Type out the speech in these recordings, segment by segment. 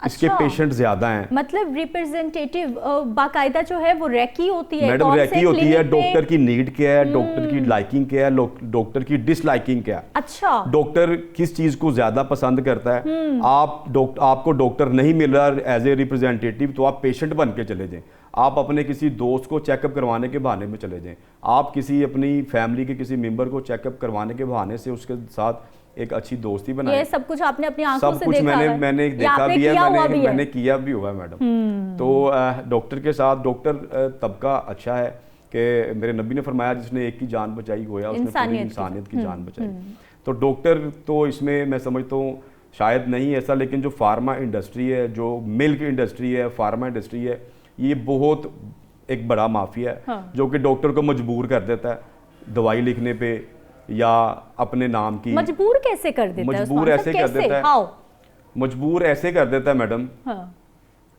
اس کے پیشنٹ زیادہ ہیں. مطلب ریپرزینٹیٹیو باقاعدہ جو ہے وہ ریکی ہوتی ہے, میڈم ریکی ہوتی ہے, ڈاکٹر کی نیڈ کیا ہے, ڈاکٹر کی لائکنگ کیا ہے, ڈاکٹر کی ڈس لائکنگ کیا ہے. اچھا, ڈاکٹر کس چیز کو زیادہ پسند کرتا ہے. آپ کو ڈاکٹر نہیں مل رہا ایز اے ریپرزینٹیٹیو تو آپ پیشنٹ بن کے چلے جائیں. آپ اپنے کسی دوست کو چیک اپ کروانے کے بہانے میں چلے جائیں. آپ کسی اپنی فیملی کے کسی ممبر کو چیک اپ کروانے کے بہانے سے اس کے ساتھ ایک اچھی دوستی بنائیں. یہ سب کچھ آپ نے اپنی آنکھوں سے دیکھا ہے. میں نے دیکھا بھی ہے, میں نے کیا بھی ہوا ہے میڈم. تو ڈاکٹر کے ساتھ, ڈاکٹر طبقہ اچھا ہے کہ میرے نبی نے فرمایا جس نے ایک کی جان بچائی گویا اس نے پوری انسانیت کی جان بچائی. تو ڈاکٹر تو اس میں میں سمجھتا ہوں شاید نہیں ایسا, لیکن جو فارما انڈسٹری ہے, جو ملک انڈسٹری ہے, فارما انڈسٹری ہے, یہ بہت ایک بڑا مافیا ہے جو کہ ڈاکٹر کو مجبور کر دیتا ہے دوائی لکھنے پہ یا اپنے نام کی. مجبور کیسے کر دیتا ہے؟ مجبور ایسے کر دیتا ہے, مجبور ایسے کر دیتا ہے میڈم.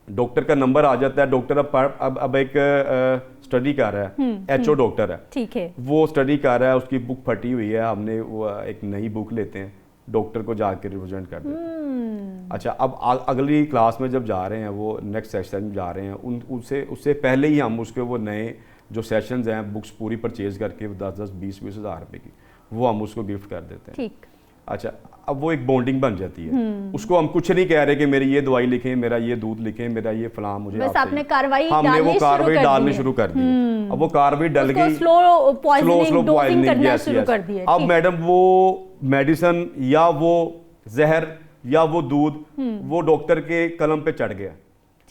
ڈاکٹر کا نمبر آ جاتا ہے, ڈاکٹر اب ایک اسٹڈی کر رہا ہے, ایچ او ڈاکٹر ہے, ٹھیک ہے, وہ اسٹڈی کر رہا ہے, اس کی بک پھٹی ہوئی ہے, ہم نے ایک نئی بک لیتے ہیں, ڈاکٹر کو جا کے ریپرزینٹ کر دیتے ہیں. اچھا, اب اگلی کلاس میں جب جا رہے ہیں, وہ نیکسٹ سیشن میں جا رہے ہیں, اس سے پہلے ہی ہم اس کے وہ نئے جو سیشنز ہیں, بکس پوری پرچیز کر کے 10-20 ہزار روپے کی, وہ ہم اس کو گفٹ کر دیتے ہیں. ٹھیک. اچھا, اب وہ ایک بونڈنگ بن جاتی ہے. اس کو ہم کچھ نہیں کہہ رہے کہ میری یہ دوائی لکھیں, میرا یہ دودھ لکھیں, میرا یہ فلاں مجھے, بس آپ نے کاروائی ہم نے وہ کاروائی ڈالنی شروع کر دی. اب وہ کاروائی ڈل گئی, سلو پوائزننگ کرنا شروع کر دی. اب میڈم وہ میڈیسن یا وہ زہر یا وہ دودھ وہ ڈاکٹر کے قلم پہ چڑھ گیا.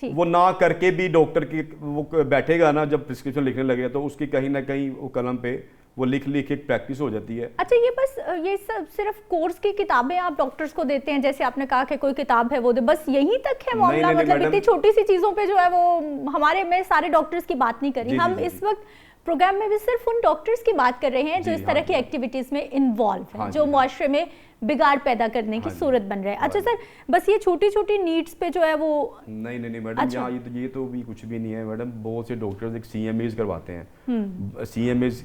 وہ نہ کر کے بھی ڈاکٹر کی وہ بیٹھے گا نا جب پرسکرپشن لکھنے لگے تو اس کی کہیں نہ کہیں وہ قلم پہ وہ لکھ ایک پریکٹس ہو جاتی ہے. اچھا, یہ بس یہ سب صرف کورس کی کتابیں آپ ڈاکٹرز کو دیتے ہیں, جیسے آپ نے کہا کہ کوئی کتاب ہے وہ دے, بس یہیں تک ہے معاملہ؟ مطلب اتنی چھوٹی سی چیزوں پہ جو ہے وہ ہمارے میں سارے ڈاکٹرز کی بات نہیں کری, ہم اس وقت پروگرام میں بھی صرف ان ڈاکٹرز کی بات کر رہے ہیں جو اس طرح کی ایکٹیویٹیز میں انوالو ہیں, جو معاشرے میں بگاڑ پیدا کرنے کی صورت بن رہے ہیں. اچھا سر, بس یہ چھوٹی چھوٹی نیڈز پہ جو ہے وہ نہیں میڈم, یہاں یہ تو بھی کچھ بھی نہیں ہے میڈم. بہت سے ڈاکٹرز ایک سی ایم ایز کرواتے ہیں, سی ایم ایز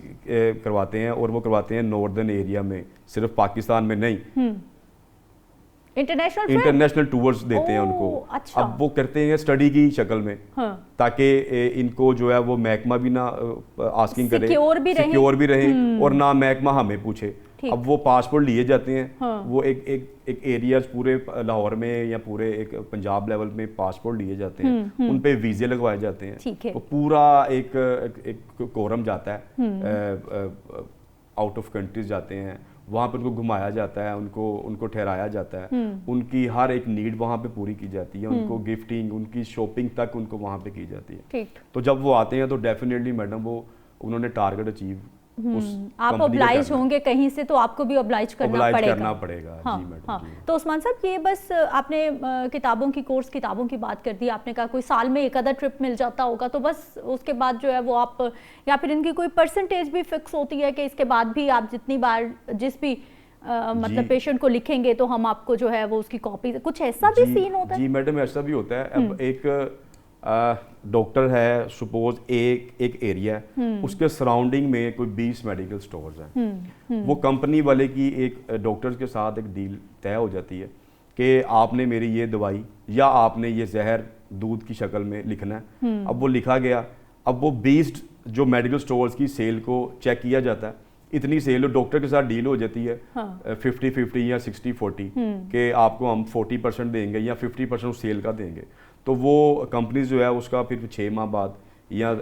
کرواتے ہیں, اور وہ کرواتے ہیں ناردرن ایریا میں, صرف پاکستان میں نہیں, انٹرنیشنل ٹورز دیتے ہیں ان کو. اب وہ کرتے ہیں اسٹڈی کی شکل میں, تاکہ ان کو جو ہے وہ محکمہ بھی نہ آسکنگ کرے, سیکیور بھی رہیں, اور نہ محکمہ ہمیں پوچھے. اب وہ پاسپورٹ لیے جاتے ہیں, وہ ایک ایریاز پورے لاہور میں یا پورے ایک پنجاب لیول میں پاسپورٹ لیے جاتے ہیں, ان پہ ویزے لگوائے جاتے ہیں, وہ پورا ایک کورم جاتا ہے, آؤٹ آف کنٹریز جاتے ہیں, وہاں پہ ان کو گھمایا جاتا ہے, ان کو ٹھہرایا جاتا ہے, ان کی ہر ایک نیڈ وہاں پہ پوری کی جاتی ہے, ان کو گفٹنگ, ان کی شاپنگ تک ان کو وہاں پہ کی جاتی ہے. تو جب وہ آتے ہیں تو ڈیفینیٹلی میڈم وہ انہوں نے ٹارگٹ اچیو, آپ oblige ہوں گے کہیں سے تو آپ کو بھی oblige کرنا پڑے گا. جی میڈم. تو عثمان صاحب, یہ بس آپ نے کتابوں کی بات کر دی, آپ نے کہا کوئی سال میں ایک آدھا ٹرپ مل جاتا ہوگا, تو بس اس کے بعد جو ہے وہ آپ, یا پھر ان کی کوئی پرسنٹیج بھی فکس ہوتی ہے کہ اس کے بعد بھی آپ جتنی بار جس بھی مطلب پیشنٹ کو لکھیں گے تو ہم آپ کو جو ہے وہ اس کی کاپی, کچھ ایسا بھی سین ہوتا ہے؟ جی میڈم, ایسا بھی ہوتا ہے. اب ایک ڈاکٹر ہے, سپوز ایک ایریا ہے, اس کے سراؤنڈنگ میں کوئی 20 میڈیکل سٹورز ہیں, وہ کمپنی والے کی ایک ڈاکٹرز کے ساتھ ایک ڈیل طے ہو جاتی ہے کہ آپ نے میری یہ دوائی یا آپ نے یہ زہر دودھ کی شکل میں لکھنا ہے. اب وہ لکھا گیا, اب وہ 20 جو میڈیکل سٹورز کی سیل کو چیک کیا جاتا ہے, اتنی سیل ڈاکٹر کے ساتھ ڈیل ہو جاتی ہے 50-50 یا 60-40 کہ آپ کو ہم 40% دیں گے یا 50% سیل کا دیں گے. تو وہ کمپنیز جو ہے اس کا پھر 6 ماہ بعد یا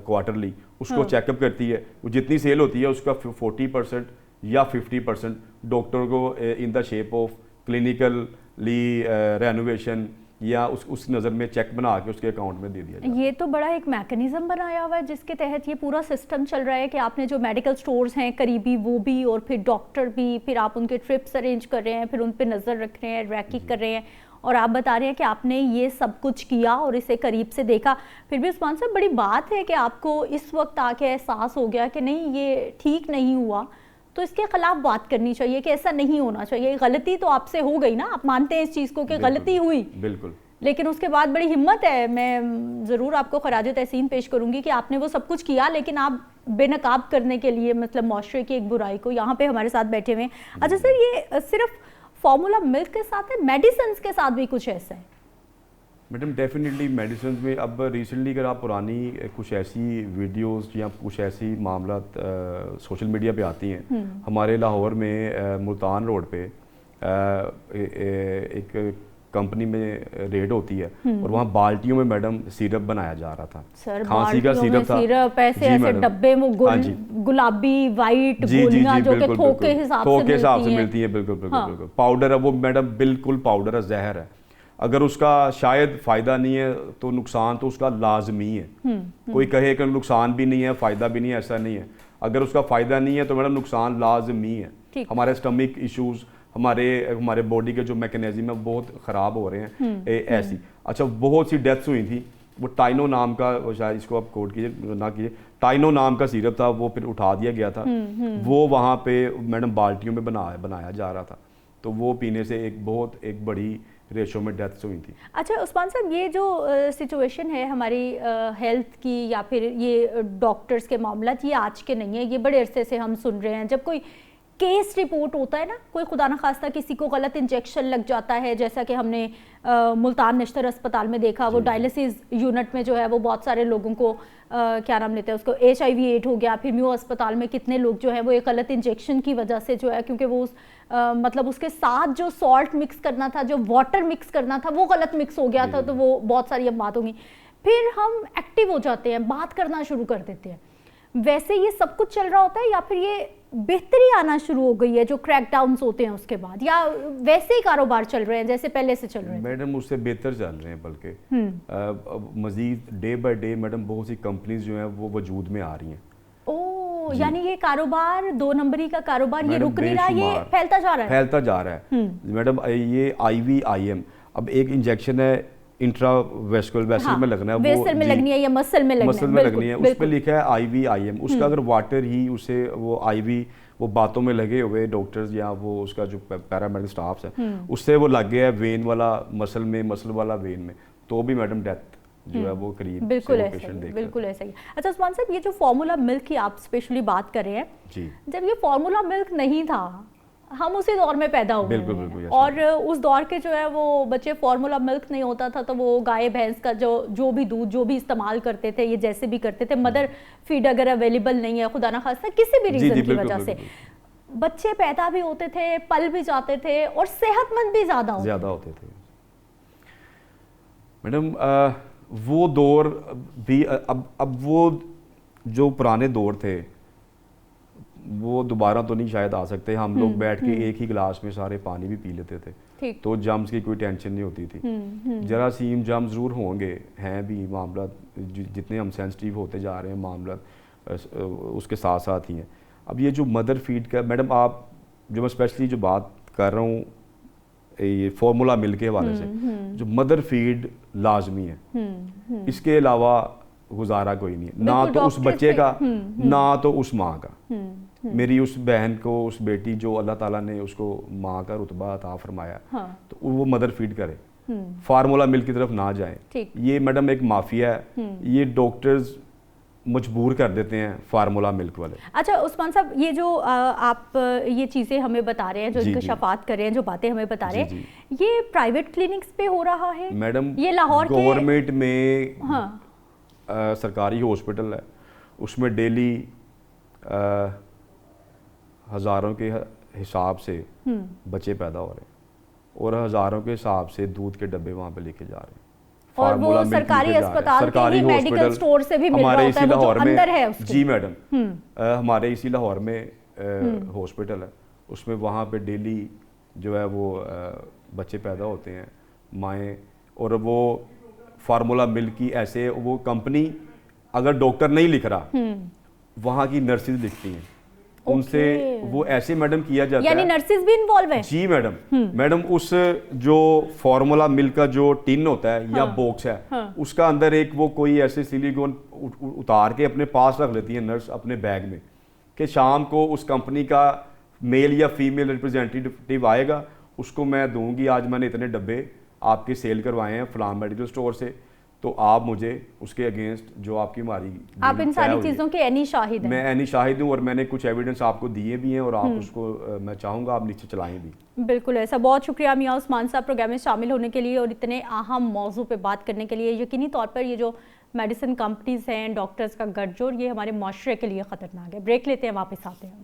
کوارٹرلی اس کو چیک اپ کرتی ہے, وہ جتنی سیل ہوتی ہے اس کا 40% یا 50% ڈاکٹر کو in the shape of clinically renovation یا اس نظر میں چیک بنا کے اس کے اکاؤنٹ میں دے دیا جاتا ہے. یہ تو بڑا ایک میکنزم بنایا ہوا ہے جس کے تحت یہ پورا سسٹم چل رہا ہے کہ آپ نے جو میڈیکل سٹورز ہیں قریبی وہ بھی, اور پھر ڈاکٹر بھی, پھر آپ ان کے ٹرپس ارینج کر رہے ہیں, پھر ان پہ نظر رکھ رہے ہیں, ریکی کر رہے ہیں, اور آپ بتا رہے ہیں کہ آپ نے یہ سب کچھ کیا اور اسے قریب سے دیکھا. پھر بھی عثمان صاحب, بڑی بات ہے کہ آپ کو اس وقت آ کے احساس ہو گیا کہ نہیں یہ ٹھیک نہیں ہوا, تو اس کے خلاف بات کرنی چاہیے کہ ایسا نہیں ہونا چاہیے. غلطی تو آپ سے ہو گئی نا, آپ مانتے ہیں اس چیز کو کہ غلطی ہوئی, بالکل, لیکن اس کے بعد بڑی ہمت ہے. میں ضرور آپ کو خراج تحسین پیش کروں گی کہ آپ نے وہ سب کچھ کیا, لیکن آپ بے نقاب کرنے کے لیے مطلب معاشرے کی ایک برائی کو یہاں پہ ہمارے ساتھ بیٹھے ہوئے ہیں. اچھا سر, یہ صرف فارمولا ملک کے ساتھ ہے, میڈیسنز کے ساتھ بھی کچھ ایسا ہے؟ میڈم ڈیفینیٹلی میڈیسن میں اب ریسنٹلی اگر آپ پرانی کچھ ایسی ویڈیوز یا کچھ ایسی معاملات سوشل میڈیا پہ آتی ہیں، ہمارے لاہور میں ملتان روڈ پہ ایک کمپنی میں ریڈ ہوتی ہے اور وہاں بالٹیوں میں میڈم سیرپ بنایا جا رہا تھا، کھانسی کا سیرپ تھا، ایسے ڈبے میں گلابی وائٹ گولیاں جو کہ تھوک کے حساب سے ملتی ہیں، بالکل بالکل بالکل پاؤڈر ہے وہ میڈم، بالکل پاؤڈر ہے، زہر ہے. اگر اس کا شاید فائدہ نہیں ہے تو نقصان تو اس کا لازمی ہے. کوئی کہے کہ نقصان بھی نہیں ہے فائدہ بھی نہیں ہے، ایسا نہیں ہے. اگر اس کا فائدہ نہیں ہے تو میڈم نقصان لازمی ہے. ہمارے اسٹمک ایشوز، ہمارے باڈی کے جو میکنزم ہے بہت خراب ہو رہے ہیں ایسی. اچھا بہت سی ڈیتھس ہوئی تھی، وہ ٹائنو نام کا، شاید اس کو آپ کوٹ کیجیے نہ کیجیے، ٹائنو نام کا سیرپ تھا، وہ پھر اٹھا دیا گیا تھا. وہ وہاں پہ میڈم بالٹیوں میں بنایا جا رہا تھا، تو وہ پینے سے ایک بڑی ریشو میں ڈیتھس ہوئی تھی. اچھا عثمان صاحب، یہ جو سچویشن ہے ہماری ہیلتھ کی یا پھر یہ ڈاکٹرز کے معاملات، یہ آج کے نہیں ہیں، یہ بڑے عرصے سے ہم سن رہے ہیں. جب کوئی کیس رپورٹ ہوتا ہے نا، کوئی خدا نخواستہ کسی کو غلط انجیکشن لگ جاتا ہے، جیسا کہ ہم نے ملتان نشتر اسپتال میں دیکھا، وہ ڈائلسس یونٹ میں جو ہے وہ بہت سارے لوگوں کو کیا نام لیتے ہیں اس کو، HIV ہو گیا. پھر میو اسپتال میں کتنے لوگ جو ہے وہ ایک غلط انجیکشن کی وجہ سے جو ہے، کیونکہ وہ مطلب اس کے ساتھ جو سالٹ مکس کرنا تھا، جو واٹر مکس کرنا تھا، وہ غلط مکس ہو گیا تھا، تو وہ بہت ساری اب بات ہوگی. پھر ہم ایکٹیو ہو جاتے ہیں، بات کرنا شروع کر دیتے ہیں. ویسے یہ سب کچھ چل رہا ہوتا ہے یا پھر یہ بہتری آنا شروع ہو گئی ہے جو کریک ڈاؤنز ہوتے ہیں اس کے بعد، یا ویسے ہی کاروبار چل رہے ہیں جیسے پہلے سے چل رہے ہیں؟ میڈم اس سے بہتر چل رہے ہیں، بلکہ مزید ڈے بائی ڈے میڈم بہت سی کمپنیز جو ہیں وہ وجود میں آ رہی ہیں. یعنی یہ کاروبار 2 نمبری کا کاروبار یہ رک نہیں رہا، یہ پھیلتا جا رہا ہے. میڈم یہ IVIM، اب ایک انجیکشن ہے انٹرا ویسل میں لگنا ہے، ویسل میں لگنی ہے یا مسل میں لگنی ہے، اس پہ لکھا ہے IVIM. اس کا اگر واٹر ہی اسے وہ IV وہ باتوں میں لگے ہوئے ڈاکٹرز یا وہ اس کا جو پیرامیڈیکل سٹافز ہے اس سے وہ لگ گیا ہے وین والا مسل میں، مسل والا وین میں، تو بھی میڈم ڈیتھ جو ہے وہ قریب. بالکل ایسا ہی. اچھا عثمان صاحب، یہ جو فارمولا ملک کی آپ اسپیشلی بات کر رہے ہیں، جب یہ فارمولا ملک نہیں تھا، ہم اسی دور میں پیدا ہوئے ہیں، اور اس دور کے جو ہے وہ بچے فارمولا ملک نہیں ہوتا تھا تو وہ گائے بھینس کا جو بھی دودھ جو بھی استعمال کرتے تھے، یہ جیسے بھی کرتے تھے، مدر فیڈ اگر اویلیبل نہیں ہے خدا نخواستہ کسی بھی ریزن کی وجہ سے، بچے پیدا بھی ہوتے تھے، پل بھی جاتے تھے اور صحت مند بھی زیادہ ہوتے تھے. میڈم وہ دور بھی اب وہ جو پرانے دور تھے وہ دوبارہ تو نہیں شاید آ سکتے. ہم لوگ بیٹھ کے ایک ہی گلاس میں سارے پانی بھی پی لیتے تھے، تو جمز کی کوئی ٹینشن نہیں ہوتی تھی. جراثیم جم ضرور ہوں گے، ہیں بھی معاملات، جتنے ہم سینسٹیو ہوتے جا رہے ہیں معاملات اس کے ساتھ ساتھ ہی ہیں. اب یہ جو مدر فیڈ کا میڈم، آپ جو میں اسپیشلی جو بات کر رہا ہوں یہ فارمولا مل کے حوالے سے، جو مدر فیڈ لازمی ہے، اس کے علاوہ گزارا کوئی نہیں ہے، نہ تو اس بچے کا نہ تو اس ماں کا. میری اس بہن کو، اس بیٹی جو اللہ تعالیٰ نے اس کو ماں کا رتبہ عطا فرمایا، تو وہ مدر فیڈ کرے، فارمولا مل کی طرف نہ جائیں. یہ میڈم ایک مافیا ہے، یہ ڈاکٹرز مجبور کر دیتے ہیں فارمولا ملک والے. اچھا عثمان صاحب، یہ جو آپ یہ چیزیں ہمیں بتا رہے ہیں، جو انکشافات کر رہے ہیں، جو باتیں ہمیں بتا رہے ہیں، یہ پرائیویٹ کلینکس پہ ہو رہا ہے میڈم؟ یہ لاہور کے گورنمنٹ میں سرکاری ہاسپٹل ہے، اس میں ڈیلی ہزاروں کے حساب سے بچے پیدا ہو رہے ہیں اور ہزاروں کے حساب سے دودھ کے ڈبے وہاں پہ لے کے جا رہے ہیں. اور وہ سرکاری اسپتال کے ہی میڈیکل سٹور سے بھی مل رہا ہوتا ہے، وہ جو اندر ہے اس کے. جی میڈم، ہمارے اسی لاہور میں ہاسپٹل ہے، اس میں وہاں پہ ڈیلی جو ہے وہ بچے پیدا ہوتے ہیں، مائیں، اور وہ فارمولا ملک کی ایسے وہ کمپنی اگر ڈاکٹر نہیں لکھ رہا، وہاں کی نرسز لکھتی ہیں، ان سے وہ ایسے میڈم کیا جاتا ہے. یعنی نرسز بھی انوالو ہیں؟ جی میڈم اس جو فارمولا ملک کا جو ٹن ہوتا ہے یا باکس ہے، اس کا اندر ایک وہ کوئی ایسے سلیکون اتار کے اپنے پاس رکھ لیتی ہے نرس اپنے بیگ میں، کہ شام کو اس کمپنی کا میل یا فیمیل ریپرزینٹیو آئے گا، اس کو میں دوں گی، آج میں نے اتنے ڈبے آپ کے سیل کروائے ہیں فلاں میڈیکل سٹور سے، تو آپ مجھے اس کے اگینسٹ جو آپ کی ہماری آپ ان ساری چیزوں کے عینی شاہد ہیں. میں عینی شاہد ہوں اور میں نے کچھ ایویڈنس آپ کو دیے بھی ہیں اور آپ اس کو میں چاہوں گا آپ نیچے چلائیں بھی. بالکل ایسا. بہت شکریہ میاں عثمان صاحب پروگرام میں شامل ہونے کے لیے اور اتنے اہم موضوع پہ بات کرنے کے لیے. یقینی طور پر یہ جو میڈیسن کمپنیز ہیں، ڈاکٹرز کا گٹھ جوڑ، یہ ہمارے معاشرے کے لیے خطرناک ہے. بریک لیتے ہیں، واپس آتے ہیں.